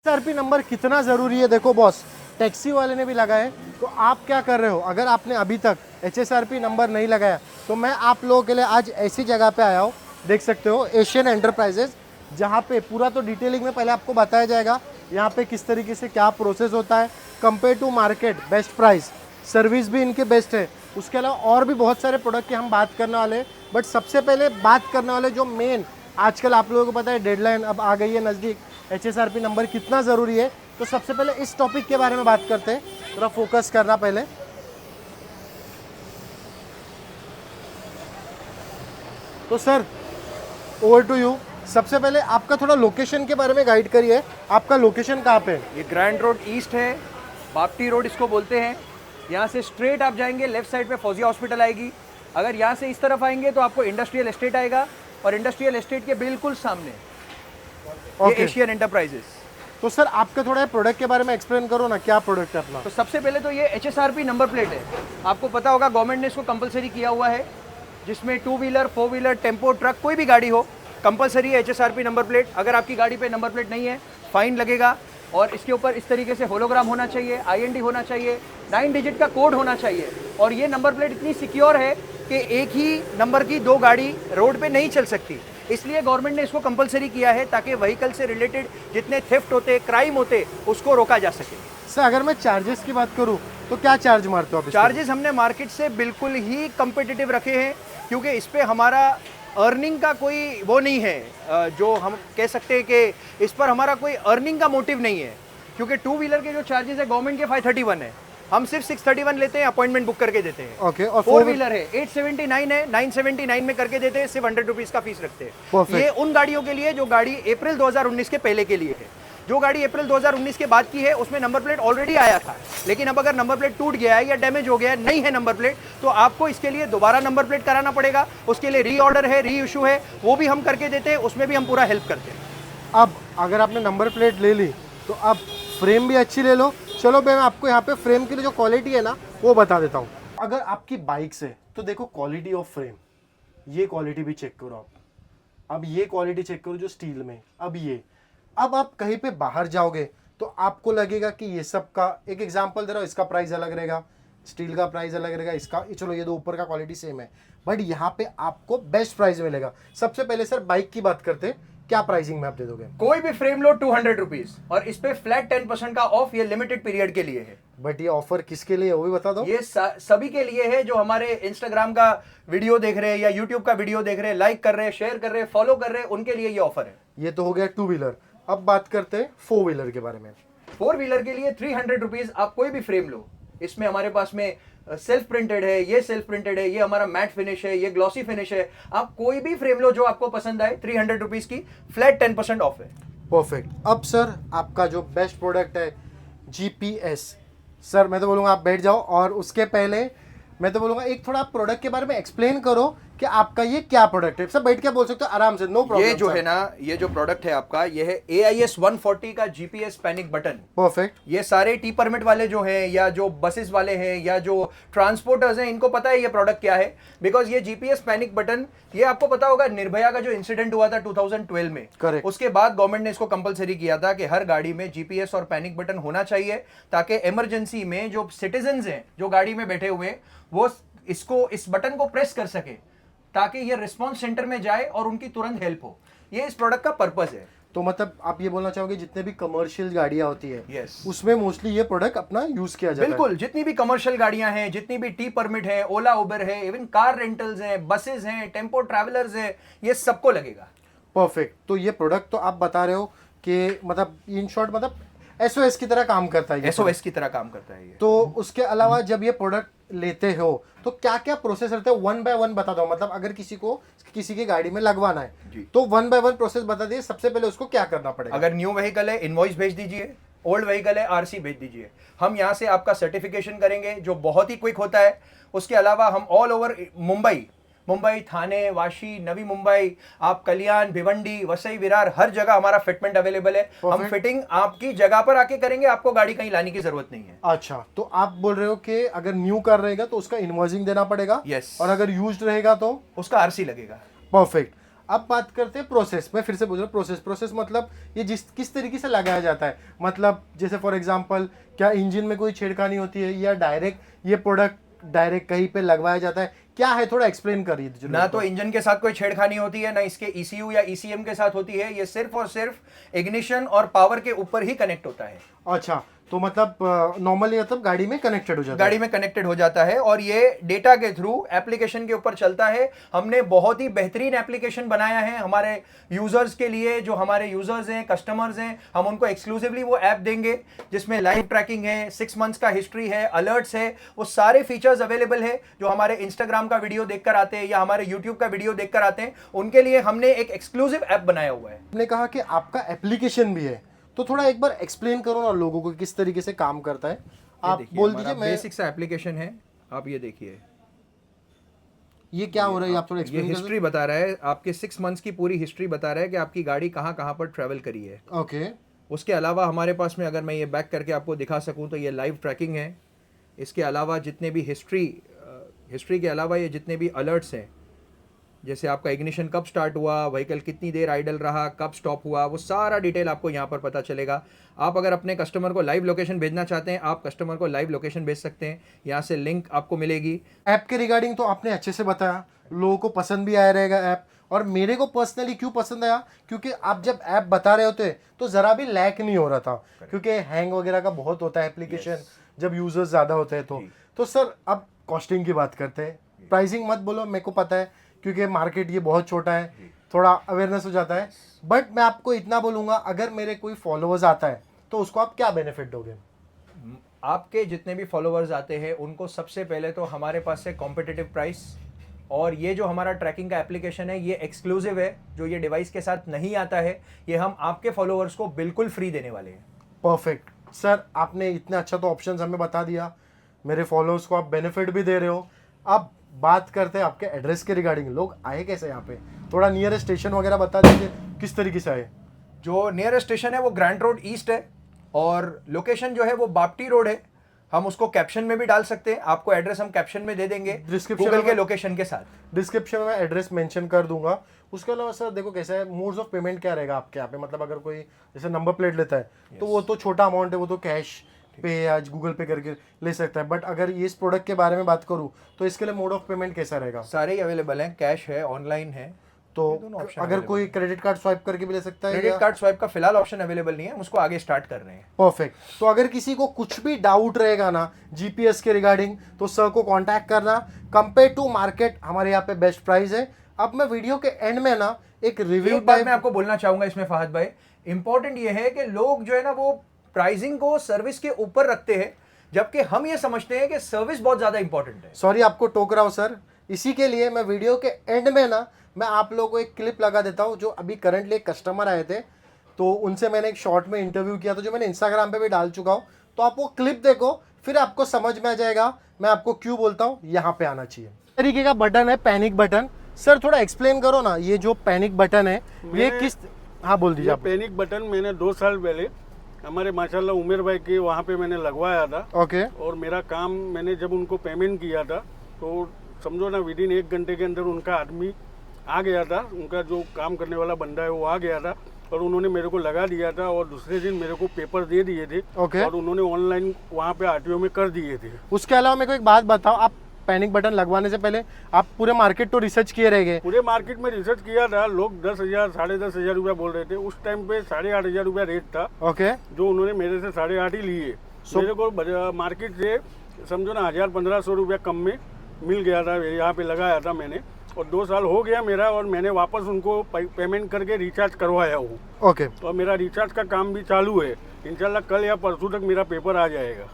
HSRP number कितना ज़रूरी है देखो बॉस, टैक्सी वाले ने भी लगाए। तो आप क्या कर रहे हो, अगर आपने अभी तक एचएसआरपी नंबर नहीं लगाया तो मैं आप लोगों के लिए आज ऐसी जगह पे आया हूँ। देख सकते हो एशियन एंटरप्राइजेज, जहाँ पे पूरा तो डिटेलिंग में पहले आपको बताया जाएगा यहाँ पे किस तरीके से क्या प्रोसेस होता है। Compare to market best price, service भी इनके बेस्ट है। उसके अलावा और भी बहुत सारे प्रोडक्ट की हम बात करने वाले हैं, बट सबसे पहले बात करने वाले जो मेन आजकल आप लोगों को पता है डेडलाइन अब आ गई है नज़दीक, एचएसआरपी नंबर कितना ज़रूरी है। तो सबसे पहले इस टॉपिक के बारे में बात करते हैं, थोड़ा फोकस करना पहले। तो सर ओवर टू यू। सबसे पहले आपका थोड़ा लोकेशन के बारे में गाइड करिए, आपका लोकेशन कहाँ पे है? ये ग्रैंड रोड ईस्ट है, बाप्टी रोड इसको बोलते हैं। यहाँ से स्ट्रेट आप जाएंगे, लेफ्ट साइड पे फौजिया हॉस्पिटल आएगी। अगर यहाँ से इस तरफ आएंगे तो आपको इंडस्ट्रियल एस्टेट आएगा, और इंडस्ट्रियल एस्टेट के बिल्कुल सामने ये एशियन एंटरप्राइजेस। तो सर आपके थोड़ा प्रोडक्ट के बारे में एक्सप्लेन करो ना, क्या प्रोडक्ट है अपना? तो सबसे पहले तो ये HSRP नंबर प्लेट है। आपको पता होगा गवर्नमेंट ने इसको कंपलसरी किया हुआ है, जिसमें 2 व्हीलर 4 व्हीलर टेम्पो ट्रक कोई भी गाड़ी हो कंपलसरी है HSRP नंबर प्लेट। अगर आपकी गाड़ी पे नंबर प्लेट नहीं है फाइन लगेगा, और इसके ऊपर इस तरीके से होलोग्राम होना चाहिए, IND होना चाहिए, 9 डिजिट का कोड होना चाहिए। और ये नंबर प्लेट इतनी सिक्योर है कि एक ही नंबर की 2 गाड़ी रोड पे नहीं चल सकती, इसलिए गवर्नमेंट ने इसको कंपलसरी किया है ताकि व्हीकल से रिलेटेड जितने थेफ्ट होते, क्राइम होते, उसको रोका जा सके। सर अगर मैं चार्जेस की बात करूं तो क्या चार्ज मारते हो आप? चार्जेस हमने मार्केट से बिल्कुल ही कंपेटिटिव रखे हैं, क्योंकि इस पे हमारा अर्निंग का कोई वो नहीं है, जो हम कह सकते हैं कि इस पर हमारा कोई अर्निंग का मोटिव नहीं है। क्योंकि 2 व्हीलर के जो चार्जेस है गवर्नमेंट के 531 है, हम सिर्फ 631 लेते हैं, अपॉइंटमेंट बुक करके देते हैं। ओके। और 4 व्हीलर है 879 है, 979 में करके देते हैं, सिर्फ 100 रुपीज का फीस रखते हैं। ये उन गाड़ियों के लिए जो गाड़ी अप्रैल 2019 के पहले के लिए है। जो गाड़ी अप्रैल 2019 के बाद की है उसमें नंबर प्लेट ऑलरेडी आया था, लेकिन अब अगर नंबर प्लेट टूट गया है या डैमेज हो गया है, नहीं है नंबर प्लेट, तो आपको इसके लिए दोबारा नंबर प्लेट कराना पड़ेगा। उसके लिए री ऑर्डर है, री इशू है, वो भी हम करके देते हैं, उसमें भी हम पूरा हेल्प करते हैं। अब अगर आपने नंबर प्लेट ले ली तो अब फ्रेम भी अच्छी ले लो। चलो मैं आपको यहाँ पे फ्रेम की जो क्वालिटी है ना वो बता देता हूँ। अगर आपकी बाइक से तो देखो क्वालिटी ऑफ फ्रेम, ये क्वालिटी भी चेक करो आप। अब ये क्वालिटी चेक करो जो स्टील में। अब आप कहीं पे बाहर जाओगे तो आपको लगेगा कि ये सब का एक एग्जांपल दे रहा हूँ, इसका प्राइस अलग रहेगा, स्टील का प्राइस अलग रहेगा, इसका चलो ये दो ऊपर का क्वालिटी सेम है, बट यहाँ पे आपको बेस्ट प्राइस मिलेगा। सबसे पहले सर बाइक की बात करते हैं, क्या प्राइसिंग में आप दे दोगे? कोई भी फ्रेम लो 200 रुपीज, और इस पे फ्लैट 10% का ऑफ, ये लिमिटेड पीरियड के लिए है। बट ये ऑफर किसके लिए है वो भी बता दो। ये सभी के लिए है जो हमारे इंस्टाग्राम का वीडियो देख रहे हैं या यूट्यूब का वीडियो देख रहे हैं, लाइक कर रहे हैं, शेयर कर रहे हैं, फॉलो कर रहे हैं, उनके लिए ये ऑफर है। ये तो हो गया 2 व्हीलर। अब बात करते हैं 4 व्हीलर के बारे में। 4 व्हीलर के लिए 300 रुपीज, आप कोई भी फ्रेम लो। इसमें हमारे पास में सेल्फ प्रिंटेड है, ये सेल्फ प्रिंटेड है, ये हमारा मैट फिनिश है, ये ग्लॉसी फिनिश है। आप कोई भी फ्रेम लो जो आपको पसंद आए, 300 रुपीज की फ्लैट 10% ऑफ है। परफेक्ट। अब सर आपका जो बेस्ट प्रोडक्ट है GPS, सर मैं तो बोलूँगा आप बैठ जाओ, और उसके पहले मैं तो बोलूँगा एक थोड़ा प्रोडक्ट के बारे में एक्सप्लेन करो कि आपका ये क्या प्रोडक्ट है। सब बैठ के बोल सकते हो आराम से, नो प्रॉब्लम। ये जो है ना, ये जो प्रोडक्ट है आपका, ये है AIS 140 का GPS पैनिक बटन। परफेक्ट। ये सारे टी परमिट वाले जो हैं, या जो बसेस वाले हैं, या जो ट्रांसपोर्टर्स हैं, इनको पता है ये प्रोडक्ट क्या है। बिकॉज ये GPS पैनिक बटन, ये आपको पता होगा निर्भया का जो इंसिडेंट हुआ था 2012 में, करेक्ट, उसके बाद गवर्नमेंट ने इसको कंपलसरी किया था कि हर गाड़ी में GPS और पैनिक बटन होना चाहिए, ताकि इमरजेंसी में जो सिटीजन्स हैं जो गाड़ी में बैठे हुए, वो इस बटन को प्रेस कर सके, ताकि ये रिस्पांस सेंटर में जाए और उनकी तुरंत हेल्प हो। ये इस प्रोडक्ट का पर्पस है। तो मतलब आप ये बोलना चाहोगे जितने भी कमर्शियल गाड़ियां होती है, yes, उसमें मोस्टली ये प्रोडक्ट अपना यूज किया जाता है? बिल्कुल, जितनी भी कमर्शियल गाड़ियां हैं, जितनी भी टी परमिट है, ओला उबर है, इवन कार रेंटल्स हैं, बसेस हैं, टेम्पो ट्रैवलर्स हैं, ये सबको लगेगा। परफेक्ट। तो ये प्रोडक्ट तो आप बता रहे हो कि मतलब इन शॉर्ट मतलब SOS की तरह काम करता है। SOS की तरह काम करता है ये। तो उसके अलावा जब ये प्रोडक्ट लेते हो तो क्या क्या प्रोसेस रहते हैं, 1 बाय 1 बता दो। मतलब अगर किसी को किसी की गाड़ी में लगवाना है तो 1 बाय 1 प्रोसेस बता दिए। सबसे पहले उसको क्या करना पड़ेगा? अगर न्यू व्हीकल है, इनवॉइस भेज दीजिए। ओल्ड व्हीकल है, RC भेज दीजिए। हम यहाँ से आपका सर्टिफिकेशन करेंगे, जो बहुत ही क्विक होता है। उसके अलावा हम ऑल ओवर मुंबई, थाने, वाशी, नवी मुंबई, आप कल्याण, भिवंडी, वसई, विरार, हर जगह हमारा फिटमेंट अवेलेबल है। हम फिटिंग आपकी जगह पर आके करेंगे, आपको गाड़ी कहीं लाने की जरूरत नहीं है। अच्छा, तो आप बोल रहे हो कि अगर न्यू कार रहेगा तो उसका इनवॉइसिंग देना पड़ेगा। यस। और अगर यूज्ड रहेगा तो उसका RC लगेगा। परफेक्ट। अब बात करते हैं प्रोसेस। मैं फिर से बोल रहा हूँ प्रोसेस मतलब ये किस तरीके से लगाया जाता है, मतलब जैसे फॉर एग्जांपल क्या इंजन में कोई छेड़खानी होती है या डायरेक्ट ये प्रोडक्ट डायरेक्ट कहीं पे लगवाया जाता है, क्या है थोड़ा एक्सप्लेन करिए। ना तो इंजन के साथ कोई छेड़खानी होती है, ना इसके ECU या ECM के साथ होती है। ये सिर्फ और सिर्फ इग्निशन और पावर के ऊपर ही कनेक्ट होता है। अच्छा, तो मतलब नॉर्मली मतलब गाड़ी में कनेक्टेड हो जाता है। गाड़ी में कनेक्टेड हो जाता है और ये डेटा के थ्रू एप्लीकेशन के ऊपर चलता है। हमने बहुत ही बेहतरीन एप्लीकेशन बनाया है हमारे यूजर्स के लिए। जो हमारे यूजर्स हैं, कस्टमर्स हैं, हम उनको एक्सक्लूसिवली वो ऐप देंगे जिसमें लाइव ट्रैकिंग है, 6 मंथ्स का हिस्ट्री है, अलर्ट्स है, वो सारे फीचर्स अवेलेबल है। जो हमारे इंस्टाग्राम का वीडियो देखकर आते हैं या हमारे यूट्यूब का वीडियो देखकर आते हैं, उनके लिए हमने एक एक्सक्लूसिव ऐप बनाया हुआ है। आपने कहा कि आपका एप्लीकेशन भी है, तो थोड़ा एक बार एक्सप्लेन करो ना लोगों को किस तरीके से काम करता है। आप बोल दीजिए। मैं बेसिक सा एप्लीकेशन है, आप ये देखिए। ये क्या हो रहा है, आप थोड़ा ये एक्सप्लेन हिस्ट्री बता रहा है, आपके 6 मंथ्स की पूरी हिस्ट्री बता रहा है कि आपकी गाड़ी कहाँ कहाँ पर ट्रैवल करी है। ओके। उसके अलावा हमारे पास में अगर मैं ये बैक करके आपको दिखा सकूं तो ये लाइव ट्रैकिंग है। इसके अलावा जितने भी हिस्ट्री के अलावा ये जितने भी अलर्ट्स हैं, जैसे आपका इग्निशन कब स्टार्ट हुआ, व्हीकल कितनी देर आइडल रहा, कब स्टॉप हुआ, वो सारा डिटेल आपको यहाँ पर पता चलेगा। आप अगर अपने कस्टमर को लाइव लोकेशन भेजना चाहते हैं, आप कस्टमर को लाइव लोकेशन भेज सकते हैं। यहाँ से लिंक आपको मिलेगी। ऐप के रिगार्डिंग तो आपने अच्छे से बताया, लोगों को पसंद भी आया रहेगा ऐप। और मेरे को पर्सनली क्यों पसंद आया, क्योंकि आप जब ऐप बता रहे होते तो ज़रा भी लैक नहीं हो रहा था, क्योंकि हैंग वगैरह का बहुत होता है एप्लीकेशन जब यूजर्स ज़्यादा होते हैं तो सर अब कॉस्टिंग की बात करते हैं। प्राइसिंग मत बोलो, मेरे को पता है क्योंकि मार्केट ये बहुत छोटा है, थोड़ा अवेयरनेस हो जाता है। बट मैं आपको इतना बोलूँगा, अगर मेरे कोई फॉलोअर्स आता है तो उसको आप क्या बेनिफिट दोगे? आपके जितने भी फॉलोअर्स आते हैं उनको सबसे पहले तो हमारे पास से कॉम्पिटिटिव प्राइस, और ये जो हमारा ट्रैकिंग का एप्लीकेशन है ये एक्सक्लूसिव है, जो ये डिवाइस के साथ नहीं आता है, ये हम आपके फॉलोअर्स को बिल्कुल फ्री देने वाले हैं। परफेक्ट सर, आपने इतना अच्छा तो ऑप्शंस हमें बता दिया, मेरे फॉलोअर्स को आप बेनिफिट भी दे रहे हो। अब बात करते हैं आपके एड्रेस के रिगार्डिंग, लोग आए कैसे यहाँ पे, थोड़ा नियरेस्ट स्टेशन वगैरह बता दीजिए किस तरीके से आए। जो नियरेस्ट स्टेशन है वो ग्रैंड रोड ईस्ट है और लोकेशन जो है वो बाप्टी रोड है। हम उसको कैप्शन में भी डाल सकते हैं, आपको एड्रेस हम कैप्शन में दे देंगे गूगल के लोकेशन के साथ। डिस्क्रिप्शन में एड्रेस मेंशन कर दूंगा। उसके अलावा सर देखो कैसा है, मोड्स ऑफ पेमेंट क्या रहेगा आपके यहाँ पे, मतलब अगर कोई जैसे नंबर प्लेट लेता है तो वो तो छोटा अमाउंट है, वो तो कैश पे या गूगल पे करके ले सकता है। बट अगर ये इस प्रोडक्ट के बारे में बात करूँ तो इसके लिए मोड ऑफ पेमेंट कैसा रहेगा? सारे ही अवेलेबल हैं, कैश है, ऑनलाइन है। तो अगर कोई क्रेडिट कार्ड स्वाइप करके भी ले सकता है? क्रेडिट कार्ड स्वाइप का फिलहाल ऑप्शन अवेलेबल नहीं है, हम उसको आगे स्टार्ट कर रहे हैं। परफेक्ट। तो अगर किसी को कुछ भी डाउट रहेगा ना जीपीएस के रिगार्डिंग तो सर को कांटेक्ट करना। कंपेयर टू मार्केट हमारे यहाँ पे बेस्ट प्राइस है। अब मैं वीडियो के एंड में ना एक रिव्यू बात मैं आपको बोलना चाहूंगा इसमें फहद भाई, इंपॉर्टेंट ये है कि लोग जो है ना वो प्राइसिंग को सर्विस के ऊपर रखते हैं, जबकि हम ये समझते हैं कि सर्विस बहुत ज्यादा इंपॉर्टेंट है। सॉरी आपको टोक रहा हूँ सर, इसी के लिए मैं वीडियो के एंड में ना मैं आप लोगों को एक क्लिप लगा देता हूँ। जो अभी करंटली एक कस्टमर आए थे तो उनसे मैंने एक शॉर्ट में इंटरव्यू किया था, जो मैंने इंस्टाग्राम पे भी डाल चुका हूँ। तो आप वो क्लिप देखो, फिर आपको समझ में आ जाएगा मैं आपको क्यों बोलता हूँ यहाँ पे आना चाहिए। तरीके का बटन है पैनिक बटन। सर थोड़ा एक्सप्लेन करो ना, ये जो पैनिक बटन है ये किस। हाँ बोल दीजिए आप। पैनिक बटन मैंने 2 साल पहले हमारे माशाल्लाह उमेर भाई के वहाँ पे मैंने लगवाया था। ओके। और मेरा काम मैंने जब उनको पेमेंट किया था तो समझो ना विदिन 1 घंटे के अंदर उनका आदमी आ गया था, उनका जो काम करने वाला बंदा है वो आ गया था और उन्होंने मेरे को लगा दिया था और दूसरे दिन मेरे को पेपर दे दिए थे। ओके। और उन्होंने ऑनलाइन वहाँ पे आरटीओ में कर दिए थे। उसके अलावा मेरे को एक बात बताओ, आप पैनिक बटन लगवाने से पहले आप पूरे मार्केट तो रिसर्च किए रहेंगे? पूरे मार्केट में रिसर्च किया था। लोग 10,000 10,500 रुपया बोल रहे थे, उस टाइम पे 8,500 रुपया रेट था। ओके। जो उन्होंने मेरे से 8.5 ही लिए। मेरे को मार्केट से समझो ना 1,000-1,500 रुपया कम में मिल गया था, यहाँ पे लगाया था मैंने। और 2 साल हो गया मेरा और मैंने वापस उनको पेमेंट करके रिचार्ज करवाया हूँ। ओके। और मेरा रिचार्ज का काम भी चालू है, इंशाल्लाह कल या परसों तक मेरा पेपर आ जाएगा।